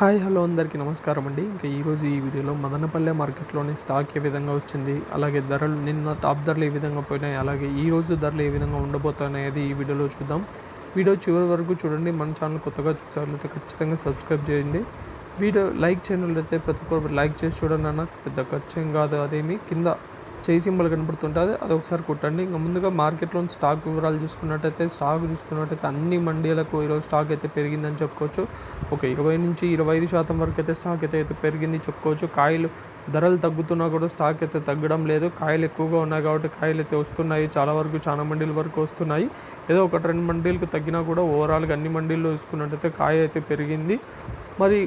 Hi hello అందరికీ నమస్కారం అండి. ఇంకా ఈరోజు ఈ వీడియోలో మదనపల్లె మార్కెట్లోని స్టాక్ ఏ విధంగా వచ్చింది, అలాగే ధరలు నిన్న టాప్ ధరలు ఏ విధంగా పోయినాయి, అలాగే ఈరోజు ధరలు ఏ విధంగా ఉండబోతున్నాయి ఈ వీడియోలో చూద్దాం. వీడియో చివరి వరకు చూడండి. మన ఛానల్ కొత్తగా చూసేవాళ్ళైతే ఖచ్చితంగా సబ్స్క్రైబ్ చేయండి. వీడియో లైక్ చేయనట్లయితే ప్రతి ఒక్కరు లైక్ చేసి చూడండి అన్న, పెద్ద ఖర్చు ఏం కాదు. అదేమి కింద చేయి సింబల్ కనబడుతుంటుంది, అది ఒకసారి కొట్టండి. ఇంకా ముందుగా మార్కెట్లోని స్టాక్ వివరాలు చూసుకున్నట్టయితే అన్ని మండీలకు ఈరోజు స్టాక్ అయితే పెరిగిందని చెప్పుకోవచ్చు. ఒక 20 నుంచి 25% వరకు అయితే స్టాక్ అయితే పెరిగింది చెప్పుకోవచ్చు. కాయలు ధరలు తగ్గుతున్నా కూడా స్టాక్ అయితే తగ్గడం లేదు. కాయలు ఎక్కువగా ఉన్నాయి కాబట్టి కాయలు అయితే వస్తున్నాయి. చాలా మండీల వరకు వస్తున్నాయి. ఏదో ఒకటి రెండు మండీలకు తగ్గినా కూడా ఓవరాల్గా అన్ని మండీల్లో చూసుకున్నట్టయితే కాయ అయితే పెరిగింది. మరి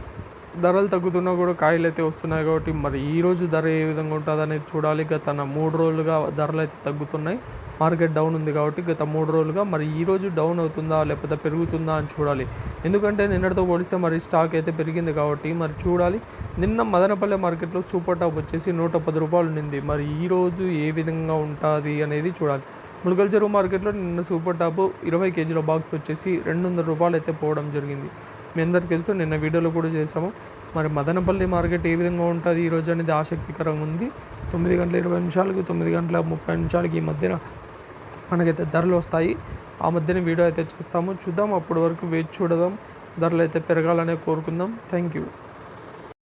ధరలు తగ్గుతున్నా కూడా కాయలు అయితే వస్తున్నాయి కాబట్టి మరి ఈరోజు ధర ఏ విధంగా ఉంటుంది అనేది చూడాలి. గత 3 రోజులుగా ధరలు అయితే తగ్గుతున్నాయి. మార్కెట్ డౌన్ ఉంది కాబట్టి గత 3 రోజులుగా మరి ఈరోజు డౌన్ అవుతుందా లేకపోతే పెరుగుతుందా అని చూడాలి. ఎందుకంటే నిన్నటితో పోలిస్తే మరి స్టాక్ అయితే పెరిగింది కాబట్టి మరి చూడాలి. నిన్న మదనపల్లె మార్కెట్లో సూపర్ టాప్ వచ్చేసి 110 రూపాయలు ఉండింది. మరి ఈరోజు ఏ విధంగా ఉంటుంది అనేది చూడాలి. ములకల చెరువు మార్కెట్లో నిన్న సూపర్ టాప్ 20 కేజీల బాక్స్ వచ్చేసి 200 రూపాయలు అయితే పోవడం జరిగింది. మీ అందరికీ తెలుసు, నిన్న వీడియోలో కూడా చేసాము. మరి మదనపల్లి మార్కెట్ ఏ విధంగా ఉంటుంది ఈరోజు అనేది ఆసక్తికరంగా ఉంది. 9:20 9:30 ఈ మధ్యన మనకైతే ధరలు వస్తాయి. ఆ మధ్యన వీడియో అయితే చేస్తాము, చూద్దాం. అప్పటి వరకు వేచి చూడదాం. ధరలు అయితే పెరగాలనే కోరుకుందాం. Thank you.